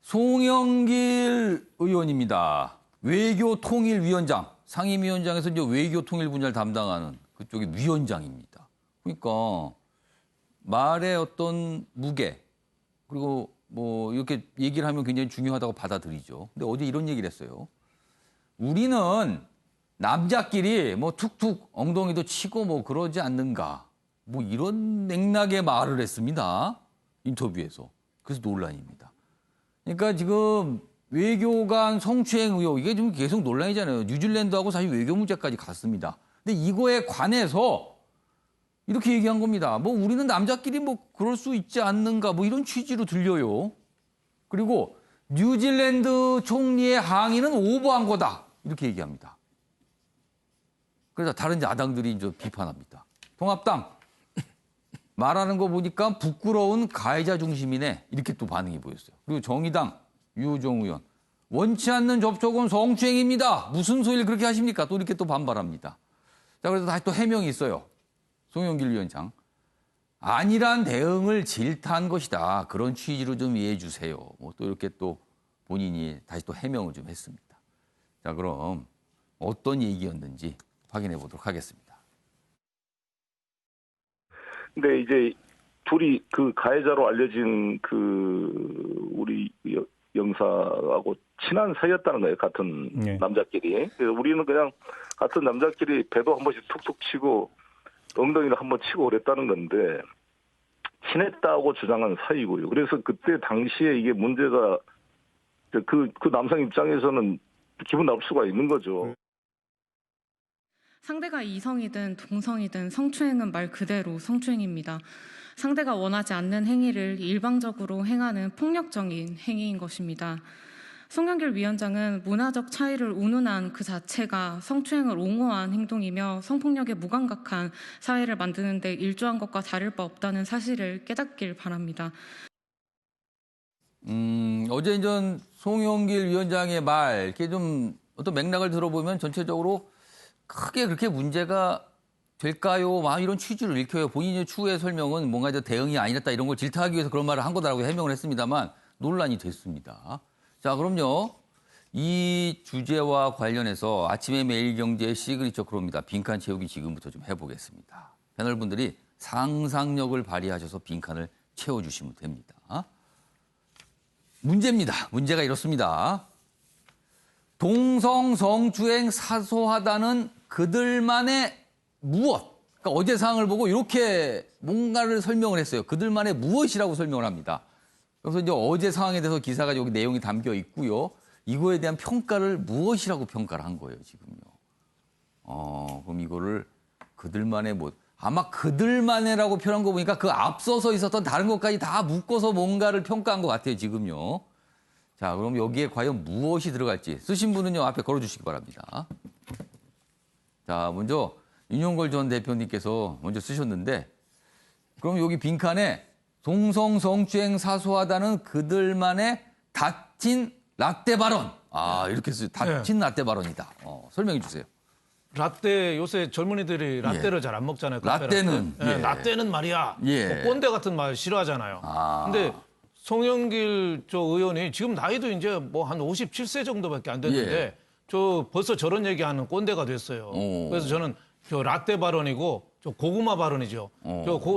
송영길 의원입니다. 외교통일위원장, 상임위원장에서 이제 외교통일 분야를 담당하는 그쪽의 위원장입니다. 그러니까 말의 어떤 무게, 그리고 뭐 이렇게 얘기를 하면 굉장히 중요하다고 받아들이죠. 근데 어제 이런 얘기를 했어요. 우리는 남자끼리 뭐 툭툭 엉덩이도 치고 뭐 그러지 않는가. 뭐 이런 맥락의 말을 했습니다. 인터뷰에서. 그래서 논란입니다. 그러니까 지금 외교관 성추행 의혹, 이게 지금 계속 논란이잖아요. 뉴질랜드하고 사실 외교 문제까지 갔습니다. 근데 이거에 관해서 이렇게 얘기한 겁니다. 뭐 우리는 남자끼리 뭐 그럴 수 있지 않는가, 뭐 이런 취지로 들려요. 그리고 뉴질랜드 총리의 항의는 오버한 거다, 이렇게 얘기합니다. 그래서 다른 야당들이 이제 비판합니다. 통합당 말하는 거 보니까 부끄러운 가해자 중심이네, 이렇게 또 반응이 보였어요. 그리고 정의당 유호정 의원, 원치 않는 접촉은 성추행입니다. 무슨 소리를 그렇게 하십니까? 또 이렇게 또 반발합니다. 자, 그래서 다시 또 해명이 있어요. 송영길 위원장. 아니란 대응을 질타한 것이다. 그런 취지로 좀 이해해 주세요. 뭐 또 이렇게 또 본인이 다시 또 해명을 좀 했습니다. 자, 그럼 어떤 얘기였는지 확인해 보도록 하겠습니다. 근데 이제 둘이 그 가해자로 알려진 그 우리 영사하고 친한 사이였다는 거예요. 같은 남자끼리. 그래서 우리는 그냥 같은 남자끼리 배도 한 번씩 툭툭 치고 엉덩이를 한 번 치고 그랬다는 건데 친했다고 주장한 사이고요. 그래서 그때 당시에 이게 문제가 그 남성 입장에서는 기분 나쁠 수가 있는 거죠. 상대가 이성이든 동성이든 성추행은 말 그대로 성추행입니다. 상대가 원하지 않는 행위를 일방적으로 행하는 폭력적인 행위인 것입니다. 송영길 위원장은 문화적 차이를 운운한 그 자체가 성추행을 옹호한 행동이며 성폭력에 무감각한 사회를 만드는 데 일조한 것과 다를 바 없다는 사실을 깨닫길 바랍니다. 어제 이제 송영길 위원장의 말, 이렇게 좀 어떤 맥락을 들어보면 전체적으로 크게 그렇게 문제가 될까요? 막 이런 취지를 읽혀요. 본인의 추후의 설명은 뭔가 이제 대응이 아니었다, 이런 걸 질타하기 위해서 그런 말을 한 거다라고 해명을 했습니다만 논란이 됐습니다. 자, 그럼요. 이 주제와 관련해서 아침에 매일경제의 시그니처 크로입니다. 빈칸 채우기 지금부터 좀 해보겠습니다. 패널분들이 상상력을 발휘하셔서 빈칸을 채워주시면 됩니다. 문제입니다. 문제가 이렇습니다. 동성 성추행 사소하다는 그들만의 무엇. 그러니까 어제 사항을 보고 이렇게 뭔가를 설명을 했어요. 그들만의 무엇이라고 설명을 합니다. 그래서 이제 어제 상황에 대해서 기사가 여기 내용이 담겨 있고요. 이거에 대한 평가를 무엇이라고 평가를 한 거예요, 지금요. 그럼 이거를 그들만의 뭐, 아마 그들만의라고 표현한 거 보니까 그 앞서서 있었던 다른 것까지 다 묶어서 뭔가를 평가한 것 같아요, 지금요. 자, 그럼 여기에 과연 무엇이 들어갈지 쓰신 분은요, 앞에 걸어주시기 바랍니다. 자, 먼저 윤용걸 전 대표님께서 먼저 쓰셨는데, 그럼 여기 빈칸에 동성 성추행 사소하다는 그들만의 닫힌 라떼 발언. 이렇게 쓰요. 닫힌 라떼 발언이다. 설명해 주세요. 라떼, 요새 젊은이들이 라떼를 잘 안 먹잖아요. 라떼는. 라떼는 말이야. 뭐 꼰대 같은 말 싫어하잖아요. 근데 송영길 저 의원이 지금 나이도 이제 뭐 한 57세 정도밖에 안 됐는데 저 벌써 저런 얘기하는 꼰대가 됐어요. 그래서 저는 저 라떼 발언이고 저 고구마 발언이죠.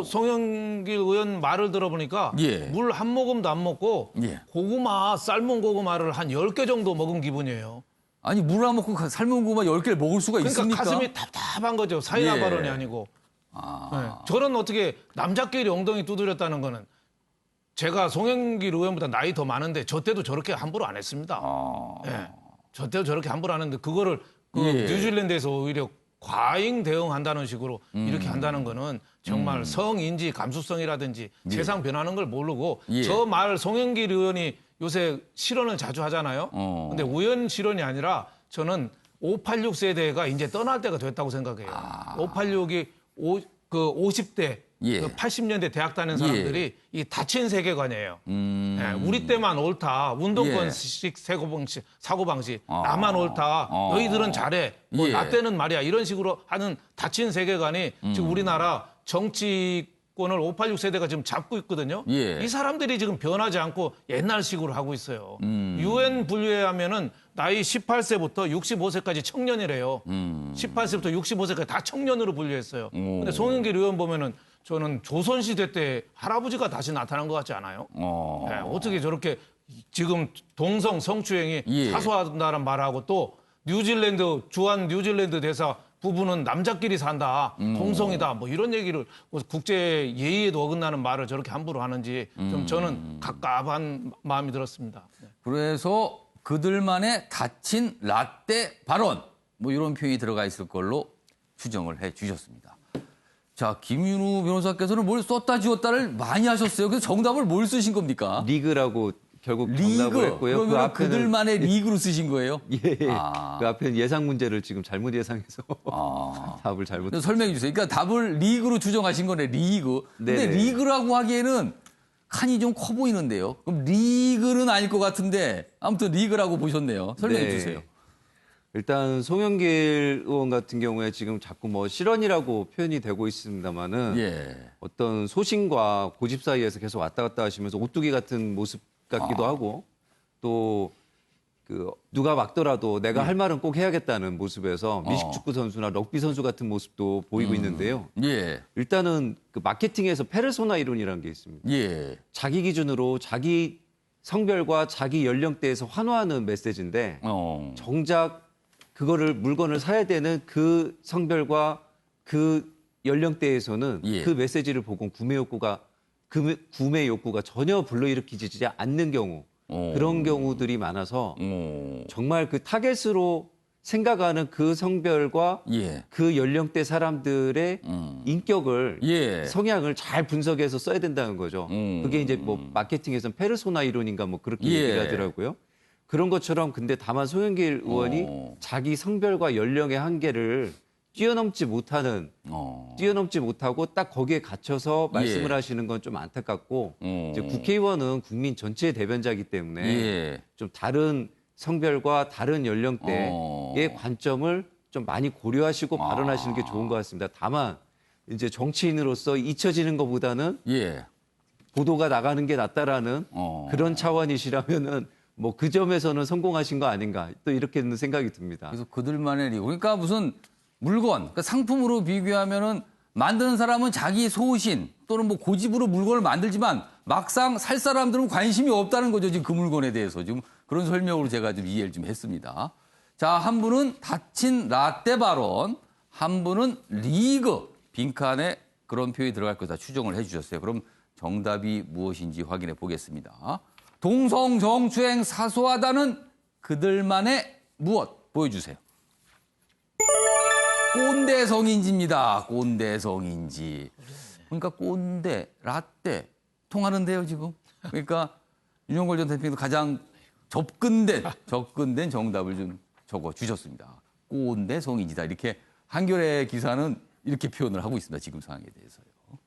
송영길 의원 말을 들어보니까 물 한 모금도 안 먹고 고구마, 삶은 고구마를 한 10개 정도 먹은 기분이에요. 아니, 물 안 먹고 삶은 고구마 10개를 먹을 수가 그러니까 있습니까? 가슴이 답답한 거죠. 사이다 발언이 아니고. 저런 어떻게 남자끼리 엉덩이 두드렸다는 거는 제가 송영길 의원보다 나이 더 많은데 저 때도 저렇게 함부로 안 했습니다. 저 때도 저렇게 함부로 안 했는데 그거를 뉴질랜드에서 오히려 과잉 대응한다는 식으로 이렇게 한다는 거는 정말 성인지 감수성이라든지 세상 변하는 걸 모르고 저 말 송영길 의원이 요새 실언을 자주 하잖아요. 근데 우연 실언이 아니라 저는 586 세대가 이제 떠날 때가 됐다고 생각해요. 586이 50대, 80년대 대학 다니는 사람들이 이 닫힌 세계관이에요. 우리 때만 옳다. 운동권식 사고방식. 나만 옳다. 너희들은 잘해. 뭐 나 때는 말이야. 이런 식으로 하는 닫힌 세계관이 지금 우리나라 정치 정치권을 586 세대가 지금 잡고 있거든요. 예. 이 사람들이 지금 변하지 않고 옛날식으로 하고 있어요. UN 분류하면은 나이 18세부터 65세까지 청년이래요. 18세부터 65세까지 다 청년으로 분류했어요. 근데 송영길 의원 보면은 저는 조선시대 때 할아버지가 다시 나타난 것 같지 않아요? 네, 어떻게 저렇게 지금 동성 성추행이 예. 사소하다는 말하고 또 뉴질랜드 주한 뉴질랜드 대사 부부는 남자끼리 산다, 동성이다, 뭐 이런 얘기를 국제 예의에도 어긋나는 말을 저렇게 함부로 하는지 좀 저는 갑갑한 마음이 들었습니다. 네. 그래서 그들만의 닫힌 라떼 발언 뭐 이런 표현이 들어가 있을 걸로 추정을 해 주셨습니다. 자, 김윤우 변호사께서는 뭘 썼다 지웠다를 많이 하셨어요. 그래서 정답을 뭘 쓰신 겁니까? 리그라고 결국 리그. 정답을 했고요. 그러면 그 앞에는 그들만의 리그로 쓰신 거예요? 예. 그 앞에는 예상 문제를 지금 잘못 예상해서 답을 잘못. 근데 설명해 주세요. 그러니까 답을 리그로 추정하신 거네, 리그. 근데 네네. 리그라고 하기에는 칸이 좀 커 보이는데요. 그럼 리그는 아닐 것 같은데 아무튼 리그라고 보셨네요. 설명해 네. 주세요. 일단 송영길 의원 같은 경우에 지금 자꾸 뭐 실언이라고 표현이 되고 있습니다만은 예. 어떤 소신과 고집 사이에서 계속 왔다 갔다 하시면서 오뚜기 같은 모습 같기도 하고 또 그 누가 막더라도 내가 할 말은 꼭 해야겠다는 모습에서 미식축구 선수나 럭비 선수 같은 모습도 보이고 있는데요. 예. 일단은 그 마케팅에서 페르소나 이론이라는 게 있습니다. 예. 자기 기준으로 자기 성별과 자기 연령대에서 환호하는 메시지인데 정작 그거를 물건을 사야 되는 그 성별과 그 연령대에서는 예. 그 메시지를 보고 구매 욕구가 전혀 불러일으키지 않는 경우 그런 경우들이 많아서 정말 그 타겟으로 생각하는 그 성별과 예. 그 연령대 사람들의 인격을 예. 성향을 잘 분석해서 써야 된다는 거죠. 그게 이제 뭐 마케팅에서는 페르소나 이론인가 뭐 그렇게 예. 얘기를 하더라고요. 그런 것처럼 근데 다만 송영길 의원이 자기 성별과 연령의 한계를 뛰어넘지 못하고 딱 거기에 갇혀서 말씀을 예. 하시는 건 좀 안타깝고 이제 국회의원은 국민 전체의 대변자이기 때문에 예. 좀 다른 성별과 다른 연령대의 관점을 좀 많이 고려하시고 발언하시는 게 좋은 것 같습니다. 다만 이제 정치인으로서 잊혀지는 것보다는 예. 보도가 나가는 게 낫다라는 그런 차원이시라면은 뭐 그 점에서는 성공하신 거 아닌가 또 이렇게는 생각이 듭니다. 그래서 그들만의 리그. 그러니까 무슨 물건, 그러니까 상품으로 비교하면은 만드는 사람은 자기 소신 또는 뭐 고집으로 물건을 만들지만 막상 살 사람들은 관심이 없다는 거죠. 지금 그 물건에 대해서 지금 그런 설명으로 제가 좀 이해를 좀 했습니다. 자, 한 분은 닫힌 라떼 발언, 한 분은 리그 빈칸에 그런 표현이 들어갈 거다 추정을 해주셨어요. 그럼 정답이 무엇인지 확인해 보겠습니다. 동성 정추행 사소하다는 그들만의 무엇 보여주세요. 꼰대성인지입니다. 꼰대성인지. 그러니까 꼰대, 라떼 통하는데요 지금. 그러니까 윤영걸 전 대표도 가장 접근된 정답을 좀 적어 주셨습니다. 꼰대성인지다. 이렇게 한겨레 기사는 이렇게 표현을 하고 있습니다. 지금 상황에 대해서요.